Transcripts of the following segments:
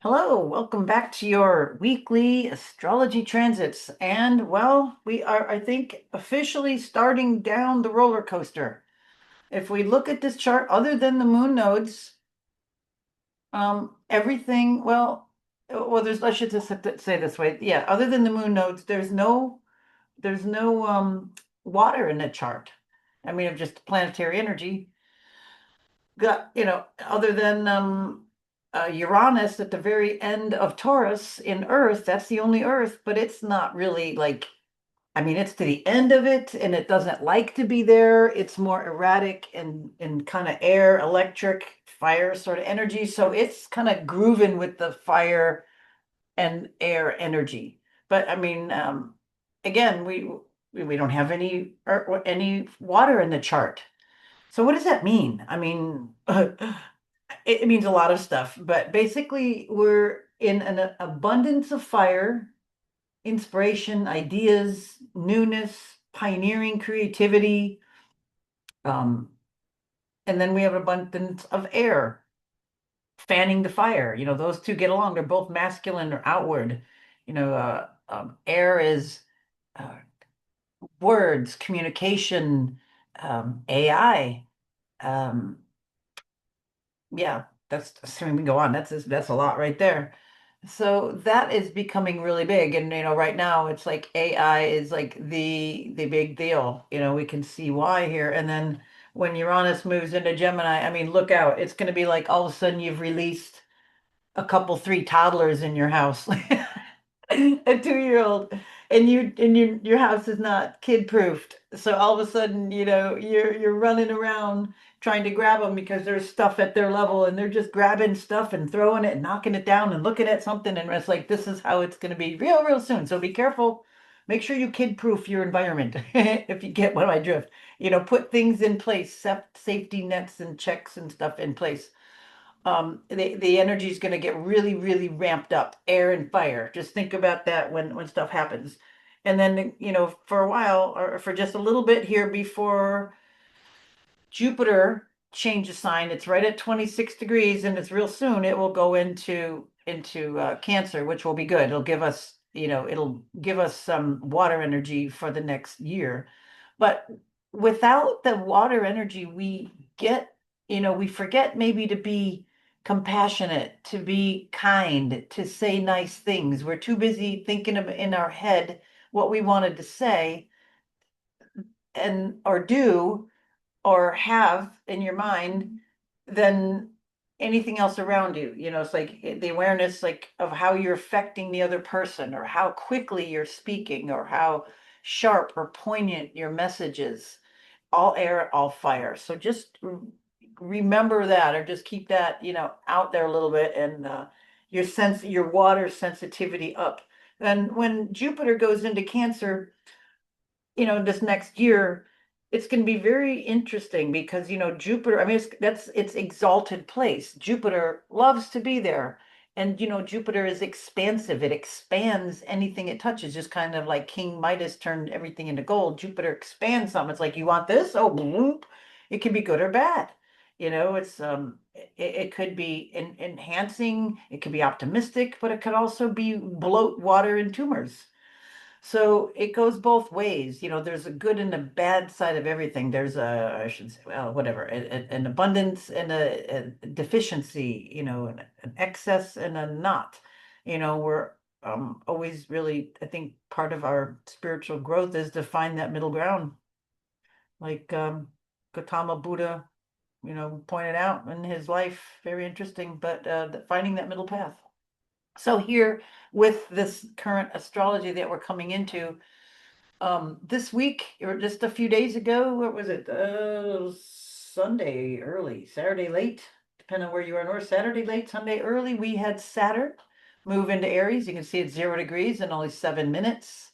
Hello, welcome back to your weekly astrology transits. And well, we are, I think, officially starting down the roller coaster. If we look at this chart, other than the moon nodes, everything, there's, I should just say this way. Yeah, other than the moon nodes, there's no water in the chart. I mean, of just planetary energy. Got, other than Uranus at the very end of Taurus in Earth, that's the only Earth, but it's not really like, I mean, it's to the end of it and it doesn't like to be there. It's more erratic and kind of air, electric, fire sort of energy. So it's kind of grooving with the fire and air energy. But I mean, again, we don't have any water in the chart. So what does that mean? I mean, it means a lot of stuff, but basically we're in an abundance of fire, inspiration, ideas, newness, pioneering creativity. Um, and then we have an abundance of air, fanning the fire. Those two get along. They're both masculine or outward. Air is uh, words, communication, AI. Um, yeah, I mean, we can go on. That's a lot right there. So that is becoming really big. And right now it's like AI is like the big deal. We can see why here. And then when Uranus moves into Gemini, I mean, look out. It's going to be like all of a sudden you've released three toddlers in your house. A 2-year-old, and your house is not kid proofed. So all of a sudden, you're running around trying to grab them because there's stuff at their level and they're just grabbing stuff and throwing it and knocking it down and looking at something, and it's like this is how it's going to be real soon. So be careful. Make sure you kid proof your environment if you get what I drift. Put things in place, safety nets and checks and stuff in place. The energy is going to get really ramped up, air and fire. Just think about that when stuff happens. And then, for a while or for just a little bit here before Jupiter changes sign, it's right at 26 degrees and it's real soon. It will go into Cancer, which will be good. It'll give us some water energy for the next year. But without the water energy, we forget maybe to be compassionate, to be kind, to say nice things. We're too busy thinking of in our head what we wanted to say and or do or have in your mind than anything else around you. It's like the awareness like of how you're affecting the other person or how quickly you're speaking or how sharp or poignant your message is. All air, all fire. So just remember that or just keep that, out there a little bit and your water sensitivity up. And when Jupiter goes into Cancer, this next year, it's going to be very interesting because, Jupiter, I mean, that's its exalted place. Jupiter loves to be there. And, Jupiter is expansive. It expands anything it touches, just kind of like King Midas turned everything into gold. Jupiter expands something. It's like, you want this? Oh, bloop. It can be good or bad. It could be enhancing, it could be optimistic, but it could also be bloat water and tumors. So it goes both ways. There's a good and a bad side of everything. There's I should say, well, whatever, an abundance and a deficiency, an excess and a not. We're always really, I think part of our spiritual growth is to find that middle ground. Like Gautama Buddha, pointed out in his life, very interesting, but finding that middle path. So here with this current astrology that we're coming into, this week or just a few days ago, what was it? Sunday early, Saturday late, depending on where you are north, Saturday late, Sunday early, we had Saturn move into Aries. You can see it's 0 degrees in only 7 minutes.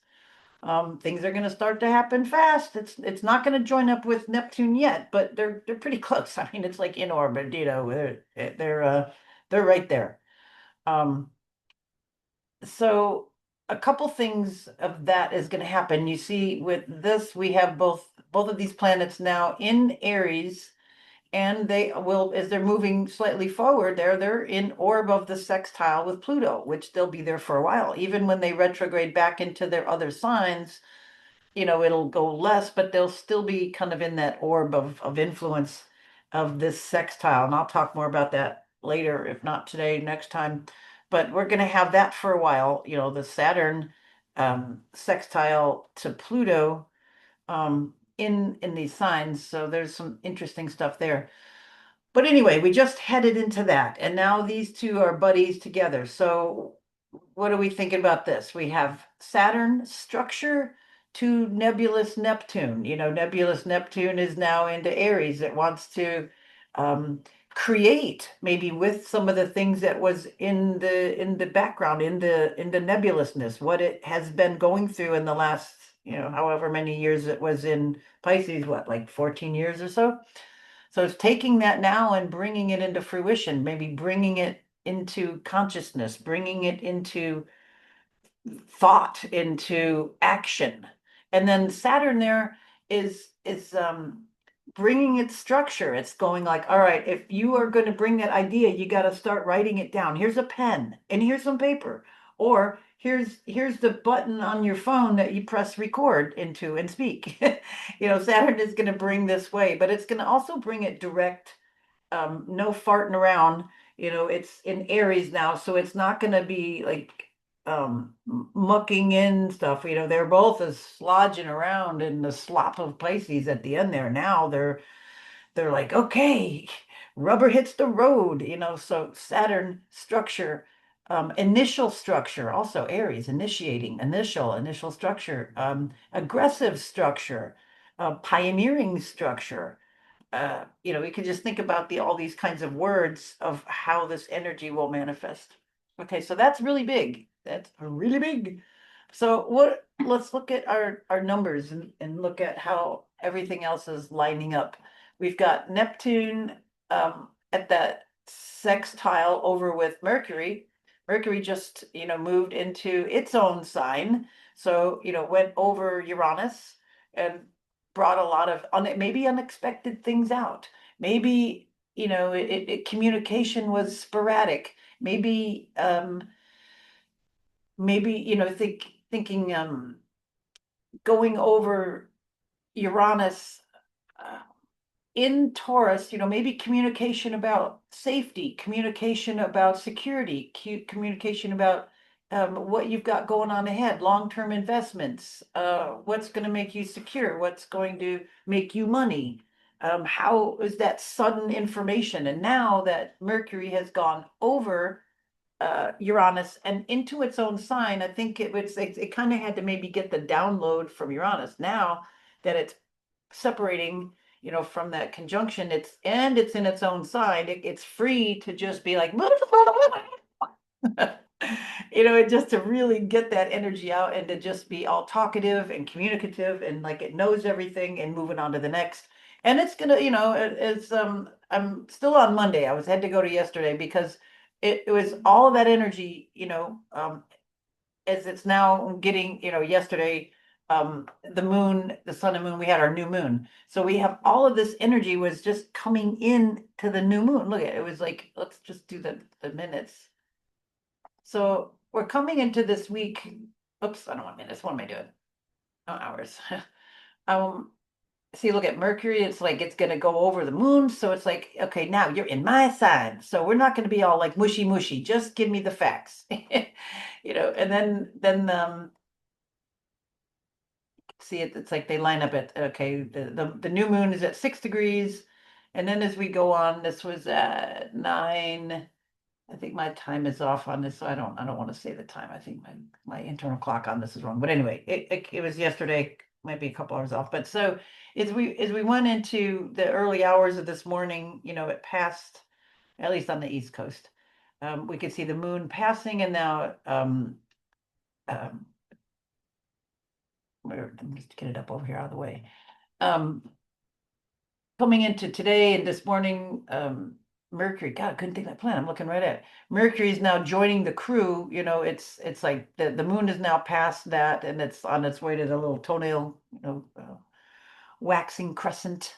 Things are going to start to happen fast. It's not going to join up with Neptune yet, but they're pretty close. I mean, it's like in orbit, they're right there. Um, so a couple things of that is going to happen. You see, with this, we have both of these planets now in Aries And they will, as they're moving slightly forward there, they're in orb of the sextile with Pluto, which they'll be there for a while. Even when they retrograde back into their other signs, it'll go less, but they'll still be kind of in that orb of influence of this sextile. And I'll talk more about that later, if not today, next time. But we're going to have that for a while, the Saturn sextile to Pluto in these signs. So there's some interesting stuff there. But anyway, we just headed into that, and now these two are buddies together. So what are we thinking about this? We have Saturn structure to nebulous Neptune. Nebulous Neptune is now into Aries. It wants to um, create maybe with some of the things that was in the background, in the nebulousness, what it has been going through in the last, however many years it was in Pisces, what, like 14 years or so? So it's taking that now and bringing it into fruition, maybe bringing it into consciousness, bringing it into thought, into action. And then Saturn there is bringing its structure. It's going like, all right, if you are going to bring that idea, you got to start writing it down. Here's a pen and here's some paper. Or here's the button on your phone that you press record into and speak. Saturn is going to bring this way, but it's going to also bring it direct, no farting around. It's in Aries now, so it's not going to be like mucking in stuff. They're both as slodging around in the slop of Pisces at the end there. Now they're like, okay, rubber hits the road, so Saturn structure, initial structure, also Aries, initiating, initial structure, aggressive structure, pioneering structure. We could just think about all these kinds of words of how this energy will manifest. Okay, so that's really big. That's really big. So let's look at our numbers and look at how everything else is lining up. We've got Neptune at that sextile over with Mercury. Mercury just, moved into its own sign. So, went over Uranus and brought a lot of maybe unexpected things out. Maybe, communication was sporadic. Maybe, thinking going over Uranus in Taurus, maybe communication about safety, communication about security, communication about what you've got going on ahead, long-term investments, what's going to make you secure, what's going to make you money. How is that sudden information? And now that Mercury has gone over Uranus and into its own sign, I think it kind of had to maybe get the download from Uranus. Now that it's separating, from that conjunction, it's in its own sign. It's free to just be like, just to really get that energy out and to just be all talkative and communicative and like it knows everything and moving on to the next. And it's gonna, it's I'm still on Monday. I had to go to yesterday because it was all of that energy, as it's now getting, yesterday, the moon, the sun and moon, we had our new moon. So we have all of this energy was just coming in to the new moon. Look at it. It was like, let's just do the minutes. So we're coming into this week. Oops, I don't want minutes. What am I doing? Oh, hours. um, See, look at Mercury. It's like it's gonna go over the moon. So it's like, okay, now you're in my sign. So we're not gonna be all like mushy mushy. Just give me the facts. And then see it, it's like they line up at, okay, the new moon is at 6 degrees. And then as we go on, this was at 9. I think my time is off on this, so I don't want to say the time. I think my internal clock on this is wrong. But anyway, it was yesterday, might be a couple hours off. But so as we went into the early hours of this morning, it passed, at least on the East Coast. We could see the moon passing, and now um, let me just get it up over here out of the way. Coming into today and this morning, Mercury, God, I couldn't think of that plan. I'm looking right at it. Mercury is now joining the crew. It's like the moon is now past that and it's on its way to the little toenail, waxing crescent.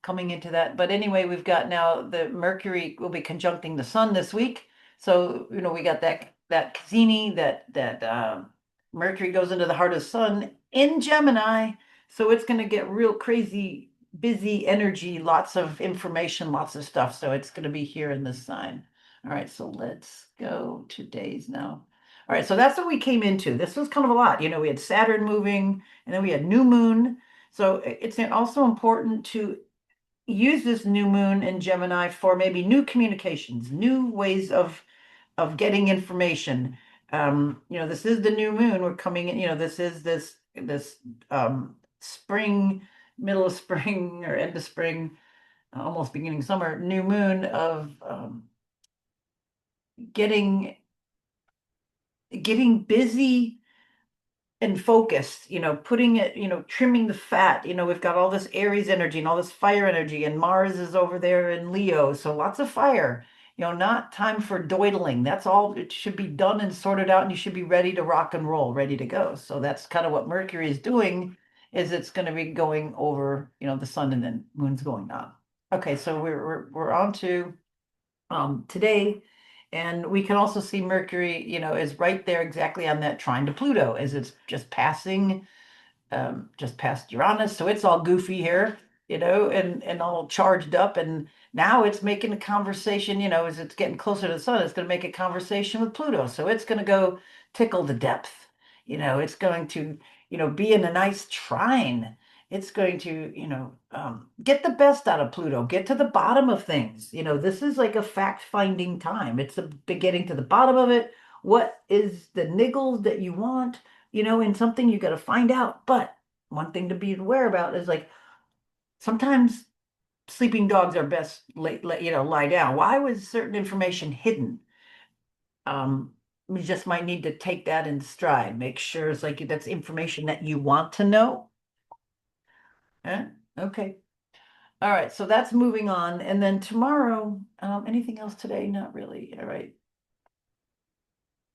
coming into that. But anyway, we've got now the Mercury will be conjuncting the Sun this week. So, we got that Cassini, that Mercury goes into the heart of the Sun in Gemini. So it's going to get real crazy, busy energy, lots of information, lots of stuff. So it's going to be here in this sign. All right, so let's go to days now. All right, so that's what we came into. This was kind of a lot. We had Saturn moving, and then we had new moon. So it's also important to use this new moon in Gemini for maybe new communications, new ways of getting information. This is the new moon. We're coming in, this is this spring, middle of spring or end of spring, almost beginning summer, new moon of getting busy and focused, putting it, trimming the fat. We've got all this Aries energy and all this fire energy, and Mars is over there in Leo. So lots of fire, not time for dawdling. That's all. It should be done and sorted out, and you should be ready to rock and roll, ready to go. So that's kind of what Mercury is doing, is it's going to be going over, the sun, and then moon's going on. Okay, so we're on to today. And we can also see Mercury, is right there exactly on that trine to Pluto as it's just past Uranus. So it's all goofy here, and all charged up. And now it's making a conversation, as it's getting closer to the sun, it's going to make a conversation with Pluto. So it's going to go tickle the depth. It's going to, be in a nice trine. It's going to, get the best out of Pluto, get to the bottom of things. This is like a fact-finding time. It's getting to the bottom of it. What is the niggles that you want? In something you got to find out. But one thing to be aware about is, like, sometimes sleeping dogs are best lie down. Why was certain information hidden? You just might need to take that in stride. Make sure it's like that's information that you want to know. Okay. All right. So that's moving on. And then tomorrow, anything else today? Not really. All right.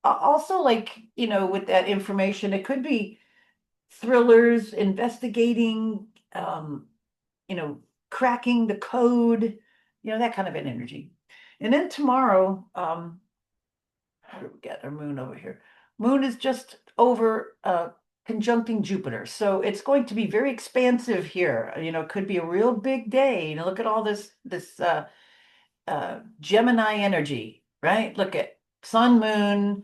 Also, like, with that information, it could be thrillers, investigating, you know, cracking the code, that kind of an energy. And then tomorrow, how do we get our moon over here? Moon is just over conjuncting Jupiter. So it's going to be very expansive here. Could be a real big day. Look at all this Gemini energy, right? Look at Sun, Moon,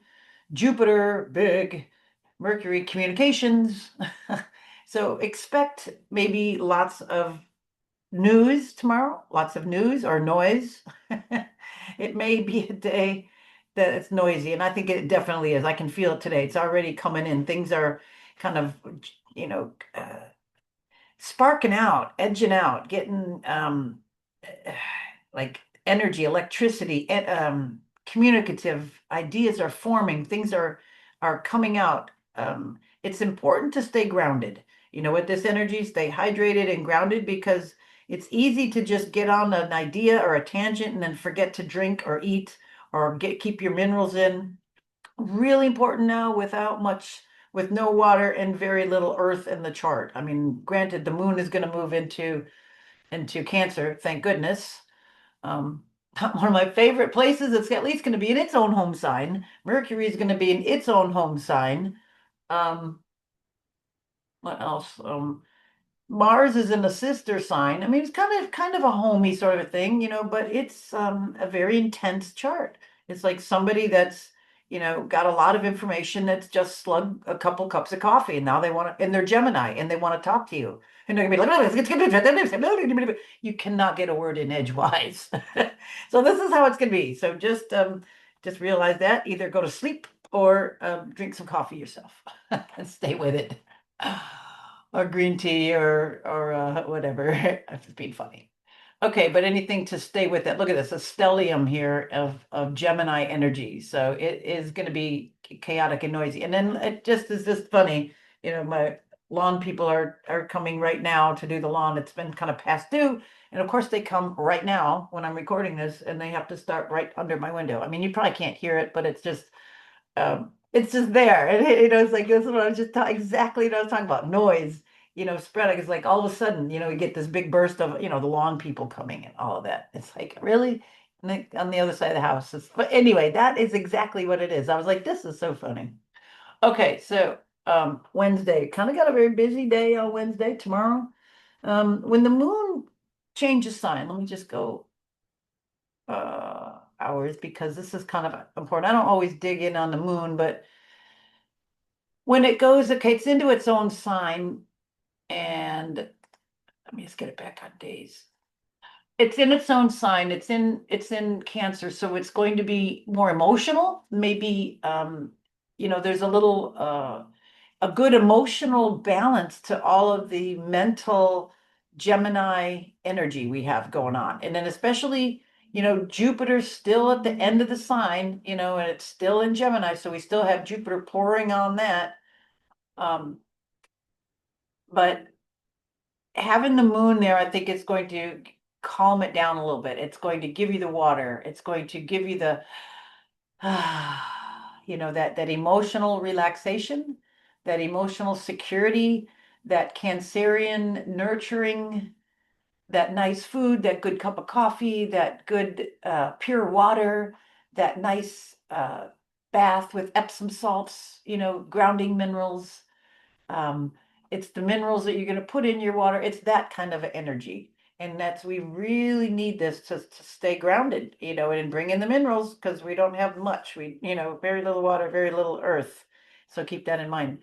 Jupiter, big, Mercury, communications. So expect maybe lots of news tomorrow, lots of news or noise. It may be a day that it's noisy, and I think it definitely is. I can feel it today. It's already coming in. Things are kind of, you know, uh, sparking out, edging out, getting like energy, electricity, communicative ideas are forming, things are coming out. It's important to stay grounded. With this energy, stay hydrated and grounded, because it's easy to just get on an idea or a tangent and then forget to drink or eat or keep your minerals in. Really important now, with no water and very little earth in the chart. I mean, granted, the moon is going to move into Cancer, thank goodness. Um, one of my favorite places. It's at least going to be in its own home sign. Mercury is going to be in its own home sign. Um, what else? Mars is in a sister sign. I mean, it's kind of a homey sort of a thing, but it's a very intense chart. It's like somebody that's, got a lot of information that's just slugged a couple cups of coffee, and now they want to, and they're Gemini, and they want to talk to you. And they're gonna be like, you cannot get a word in edgewise. So this is how it's gonna be. So just realize that. Either go to sleep or drink some coffee yourself and stay with it. Or green tea or whatever. I'm just being funny. Okay, but anything to stay with it. Look at this, a stellium here of Gemini energy. So it is going to be chaotic and noisy. And then it just funny. My lawn people are coming right now to do the lawn. It's been kind of past due. And of course they come right now when I'm recording this, and they have to start right under my window. I mean, you probably can't hear it, but it's just there. And it's like, this is what I was just exactly what I was talking about. Noise. spreading. It's like all of a sudden, we get this big burst of, the lawn people coming and all of that. It's like, really? And then on the other side of the house. But anyway, that is exactly what it is. I was like, this is so funny. Okay, so Wednesday, kind of got a very busy day on Wednesday, tomorrow. When the moon changes sign, let me just go hours because this is kind of important. I don't always dig in on the moon, but when it goes, okay, it's into its own sign, and let me just get it back on days. It's in its own sign. It's in Cancer, so it's going to be more emotional. Maybe there's a good emotional balance to all of the mental Gemini energy we have going on. And then especially, Jupiter's still at the end of the sign, and it's still in Gemini, so we still have Jupiter pouring on that. Um, but having the moon there, I think it's going to calm it down a little bit. It's going to give you the water. It's going to give you the that emotional relaxation, that emotional security, that Cancerian nurturing, that nice food, that good cup of coffee, that good pure water, that nice bath with Epsom salts, grounding minerals. Um, it's the minerals that you're going to put in your water. It's that kind of energy. And we really need this to stay grounded, and bring in the minerals because we don't have much. Very little water, very little earth. So keep that in mind.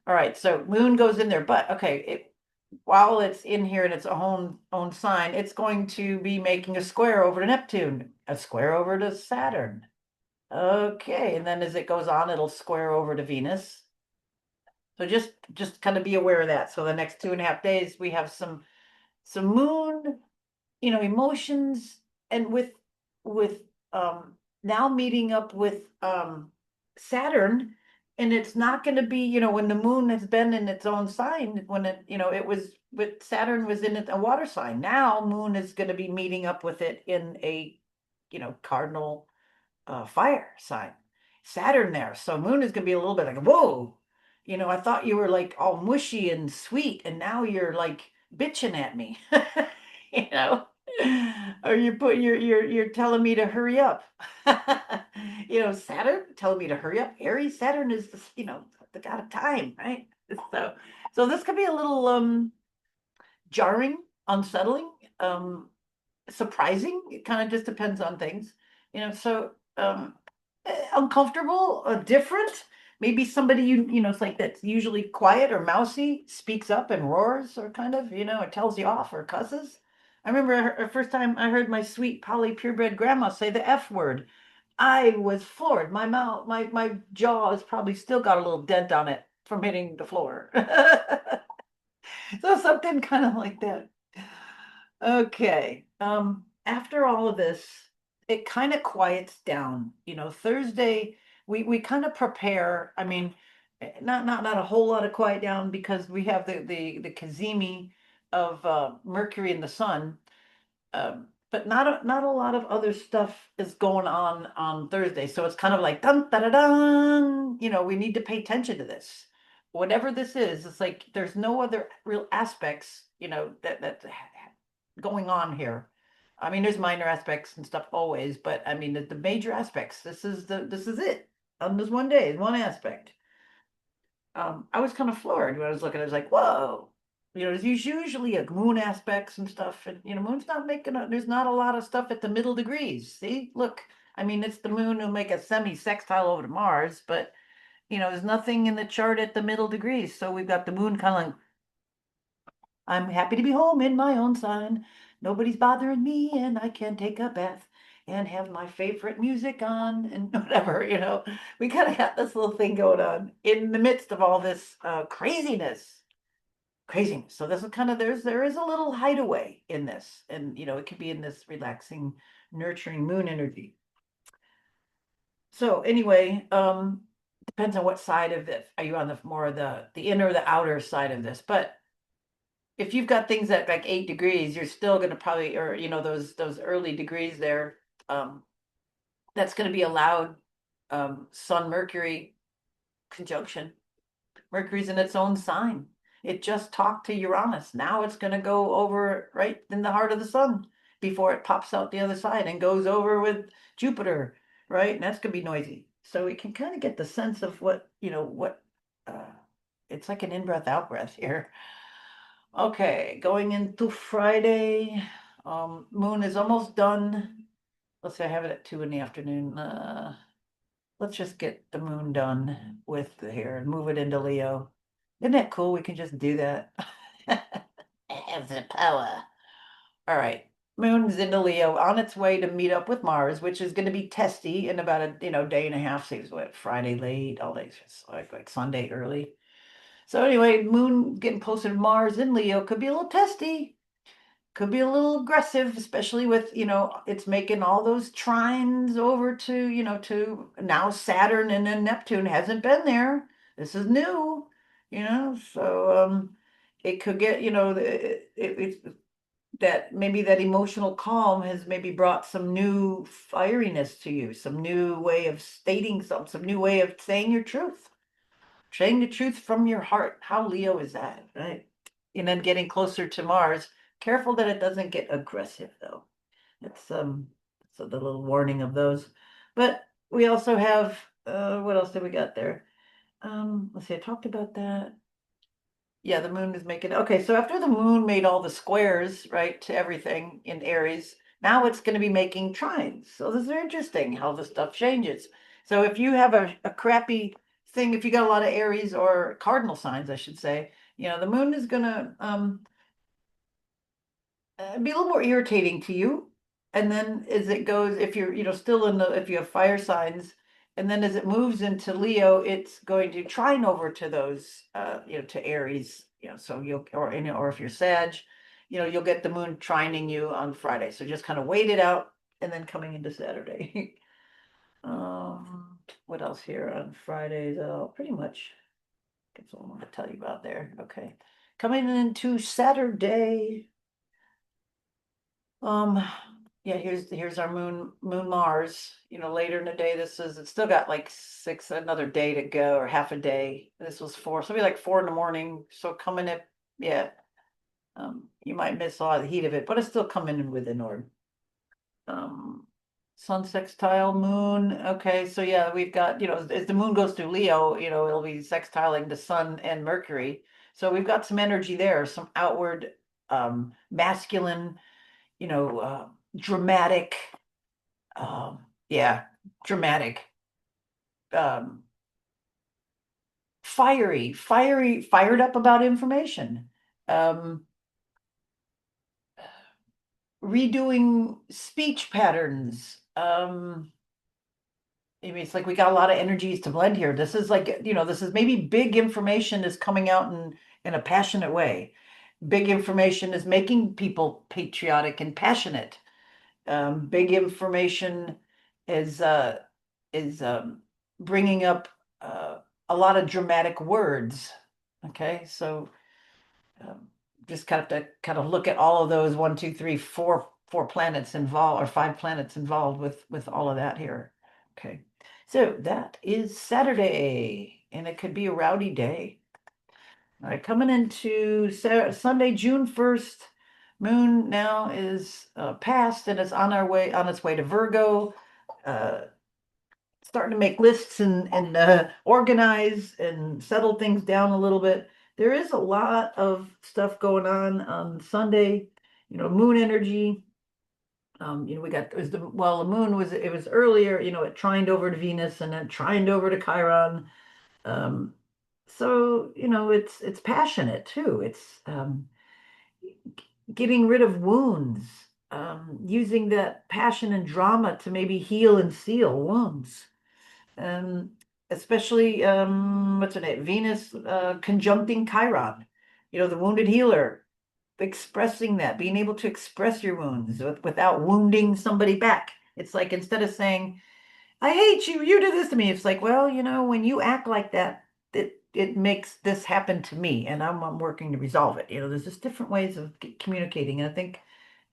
All right. So moon goes in there, but okay, while it's in here in its own sign, it's going to be making a square over to Neptune, a square over to Saturn. Okay. And then as it goes on, it'll square over to Venus. So just kind of be aware of that. So the next 2.5 days, we have some moon, emotions, and with now meeting up with Saturn, and it's not going to be, when the moon has been in its own sign, when it was with Saturn was in a water sign. Now moon is going to be meeting up with it in a, cardinal fire sign. Saturn there. So moon is gonna be a little bit like, whoa, I thought you were like all mushy and sweet, and now you're like bitching at me. you know. Or you're telling me to hurry up. Saturn telling me to hurry up. Aries, Saturn is the god of time, right? So this could be a little jarring, unsettling. Surprising. It kind of just depends on things, so uncomfortable, different. Maybe somebody it's like that's usually quiet or mousy speaks up and roars or kind of, it tells you off or cusses. I remember the first time I heard my sweet Polly purebred grandma say the F word. I was floored. My mouth, my jaw has probably still got a little dent on it from hitting the floor. So something kind of like that. Okay. After all of this, it kind of quiets down. Thursday, we kind of prepare. I mean, not a whole lot of quiet down because we have the Kazemi of Mercury and the Sun. But not a lot of other stuff is going on Thursday. So it's kind of like dun da da dun. We need to pay attention to this. Whatever this is, it's like there's no other real aspects, that going on here. I mean, there's minor aspects and stuff always, but I mean the major aspects. This is it. On this one day, one aspect. I was kind of floored when I was looking. I was like, whoa. There's usually a moon aspects and stuff, and moon's not making there's not a lot of stuff at the middle degrees. See, look, I mean, it's the moon who make a semi-sextile over to Mars, but there's nothing in the chart at the middle degrees. So we've got the moon kind of like, I'm happy to be home in my own sign. Nobody's bothering me, and I can take a bath and have my favorite music on and whatever, We kind of got this little thing going on in the midst of all this craziness. Craziness. So this is kind of there is a little hideaway in this, and it could be in this relaxing, nurturing moon energy. So anyway, depends on what side of this. Are you on the more of the inner or the outer side of this? But if you've got things at like 8 degrees, you're still going to probably, or those early degrees there, that's going to be allowed. Sun Mercury conjunction. Mercury's in its own sign. It just talked to Uranus. Now it's going to go over right in the heart of the sun before it pops out the other side and goes over with Jupiter, right? And that's going to be noisy. So we can kind of get the sense of what, uh, it's like an in-breath, out-breath here. Okay, going into Friday. Moon is almost done. Let's say I have it at 2 in the afternoon. Let's just get the moon done with the here and move it into Leo. Isn't that cool? We can just do that. I have the power. All right. Moon's into Leo on its way to meet up with Mars, which is going to be testy in about a day and a half. So it's what, Friday late, all day, like Sunday early. So anyway, Moon getting closer to Mars in Leo could be a little testy, could be a little aggressive, especially with, it's making all those trines over to, to now Saturn, and then Neptune hasn't been there. This is new, so it could get, it's that maybe that emotional calm has maybe brought some new fieriness to you, some new way of stating something, some new way of saying your truth. Saying the truth from your heart. How Leo is that, right? And then getting closer to Mars. Careful that it doesn't get aggressive, though. It's the little warning of those. But we also have what else did we got there? Let's see, I talked about that. Yeah, the moon is making okay. So after the moon made all the squares, right, to everything in Aries, now it's going to be making trines. So this is interesting how the stuff changes. So if you have a crappy thing, if you got a lot of Aries or cardinal signs, I should say, the moon is going to be a little more irritating to you. And then as it goes, if you're, still if you have fire signs, and then as it moves into Leo, it's going to trine over to those, to Aries, so or if you're Sag, you'll get the moon trining you on Friday. So just kind of wait it out and then coming into Saturday. What else here on Fridays? Pretty much that's all I want to tell you about there. Okay. Coming into Saturday. Um, yeah, here's our moon Mars. Later in the day, it's still got like another day to go, or half a day. This was 4, so it'll be like 4 in the morning. So coming at, yeah, you might miss a lot of the heat of it, but it's still coming in within order. Um, Sun sextile moon. Okay, so yeah, we've got, as the moon goes through Leo, it'll be sextiling the Sun and Mercury. So we've got some energy there, some outward masculine, dramatic, um, yeah, dramatic, um, fired up about information, um, redoing speech patterns. I mean, it's like we got a lot of energies to blend here. This is like, this is maybe big information is coming out in a passionate way. Big information is making people patriotic and passionate. Big information is bringing up uh, a lot of dramatic words. Okay, so um, just kind of look at all of those 4 planets involved, or 5 planets involved with all of that here. Okay, so that is Saturday, and it could be a rowdy day. All right, coming into Sunday, June 1st, moon now is past and it's on its way to Virgo, uh, starting to make lists and organize and settle things down a little bit. There is a lot of stuff going on Sunday, moon energy. We got it was the moon was earlier, it trined over to Venus and then trined over to Chiron. Um, so it's passionate too. It's getting rid of wounds, using that passion and drama to maybe heal and seal wounds. Um, Especially what's her name? Venus conjuncting Chiron. The wounded healer, expressing that, being able to express your wounds without wounding somebody back. It's like instead of saying, I hate you, you did this to me. It's like, well, when you act like that, it makes this happen to me, and I'm working to resolve it. There's just different ways of communicating, and I think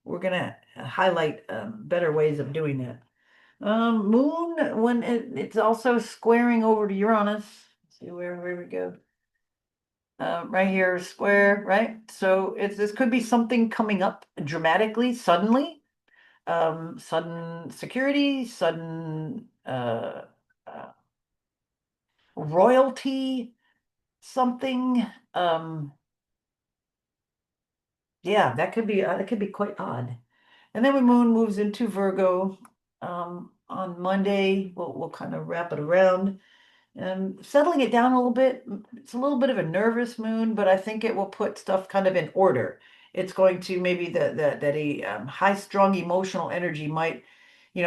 we're gonna highlight better ways of doing that. Moon, when it's also squaring over to Uranus. Let's see where we go. right here, square, right? So this could be something coming up dramatically, suddenly, sudden security, sudden uh, royalty, something. Um, yeah, that could be quite odd. And then when Moon moves into Virgo on Monday, we'll kind of wrap it around. Settling it down a little bit. It's a little bit of a nervous moon, but I think it will put stuff kind of in order. It's going to maybe that a high strung emotional energy might,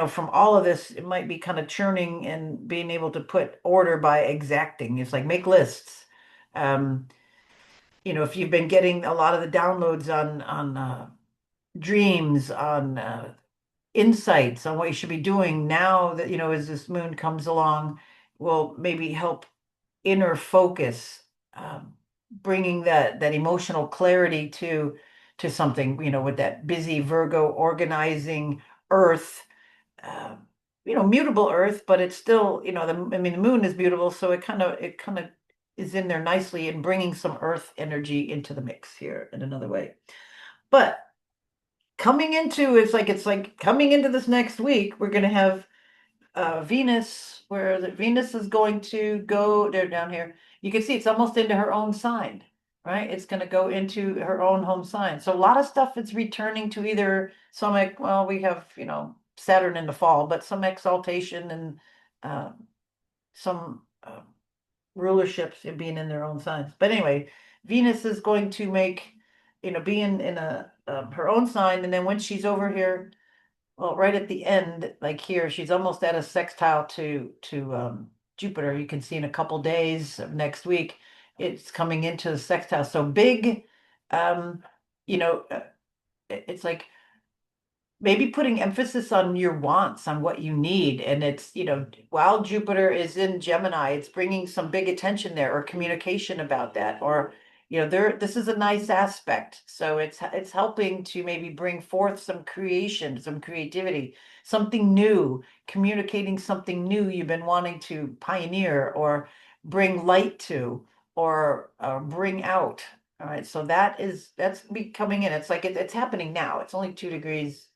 from all of this, it might be kind of churning and being able to put order by exacting. It's like make lists. Um, if you've been getting a lot of the downloads on dreams, on insights on what you should be doing now that, as this moon comes along, will maybe help inner focus, bringing that emotional clarity to something, with that busy Virgo organizing Earth, uh, mutable Earth, but it's still, I mean, the moon is beautiful, so it kind of is in there nicely and bringing some Earth energy into the mix here in another way. But it's like coming into this next week, we're going to have Venus, where the Venus is going to go there down here. You can see it's almost into her own sign, right? It's going to go into her own home sign. So a lot of stuff is returning to either well, we have, Saturn in the fall, but some exaltation and uh, some rulerships in being in their own signs. But anyway, Venus is going to make, be in a her own sign, and then when she's over here, well, right at the end, like here, she's almost at a sextile to Jupiter. You can see in a couple days of next week, it's coming into the sextile. So big, um, you know, uh, it's like maybe putting emphasis on your wants, on what you need. And it's, while Jupiter is in Gemini, it's bringing some big attention there or communication about that. Or, this is a nice aspect. So it's helping to maybe bring forth some creation, some creativity, something new, communicating something new you've been wanting to pioneer or bring light to or bring out. All right, so that's be coming in. It's like it's happening now. It's only 2 degrees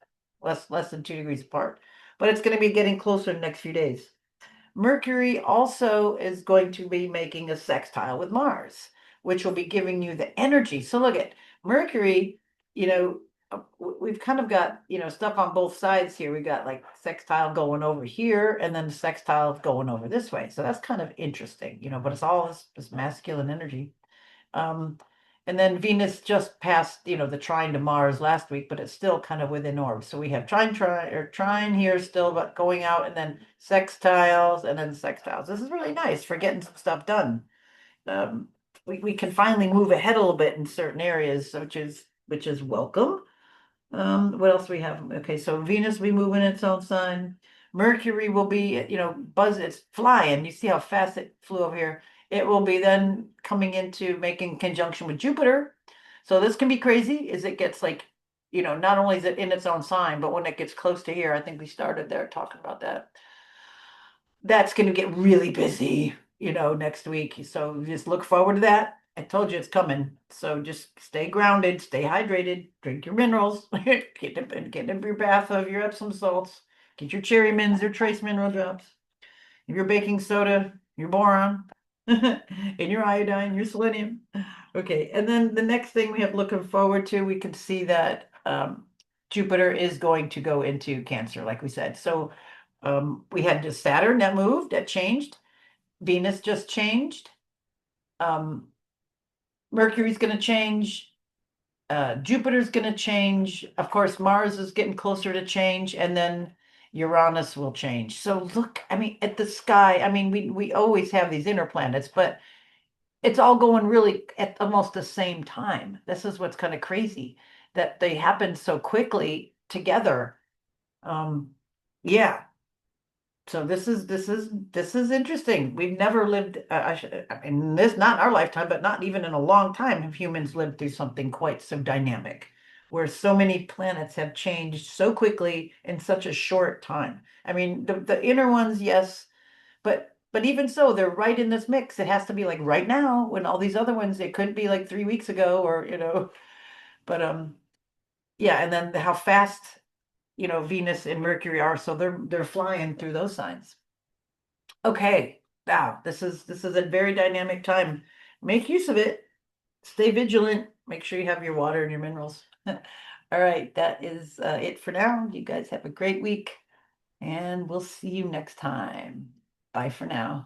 less than 2 degrees apart. But it's going to be getting closer in the next few days. Mercury also is going to be making a sextile with Mars, which will be giving you the energy. So look at Mercury, we've kind of got, stuff on both sides here. We got like sextile going over here and then the sextile going over this way. So that's kind of interesting, but it's all this masculine energy. Um, and then Venus just passed, the trine to Mars last week, but it's still kind of within orbs. So we have trine here still, but going out, and then sextiles, and then sextiles. This is really nice for getting some stuff done. Um, we can finally move ahead a little bit in certain areas, which is welcome. What else do we have? Okay, so Venus will be moving its own sign. Mercury will be, it's flying. You see how fast it flew over here. It will be then coming into making conjunction with Jupiter. So this can be crazy as it gets like, not only is it in its own sign, but when it gets close to here, I think we started there talking about that. That's going to get really busy, next week. So just look forward to that. I told you it's coming. So just stay grounded, stay hydrated, drink your minerals, get in your bath of your Epsom salts, get your cherry mints or trace mineral drops, your baking soda, your boron, and your iodine, your selenium. Okay, and then the next thing we have looking forward to, we can see that Jupiter is going to go into Cancer, like we said. So we had just Saturn that moved, that changed. Venus just changed. Um, Mercury's going to change. Jupiter's going to change. Of course, Mars is getting closer to change, and then Uranus will change. So look, I mean, at the sky. I mean, we always have these inner planets, but it's all going really at almost the same time. This is what's kind of crazy that they happen so quickly together. Um, yeah, so this is interesting. We've never lived. I mean, this not in our lifetime, but not even in a long time have humans lived through something quite so dynamic, where so many planets have changed so quickly in such a short time. I mean, the inner ones, yes, but But even so, they're right in this mix. It has to be like right now when all these other ones, it could be like 3 weeks ago or, but yeah, and then how fast, Venus and Mercury are, so they're flying through those signs. Okay. Wow, this is a very dynamic time. Make use of it. Stay vigilant. Make sure you have your water and your minerals. All right, that is it for now. You guys have a great week, and we'll see you next time. Bye for now.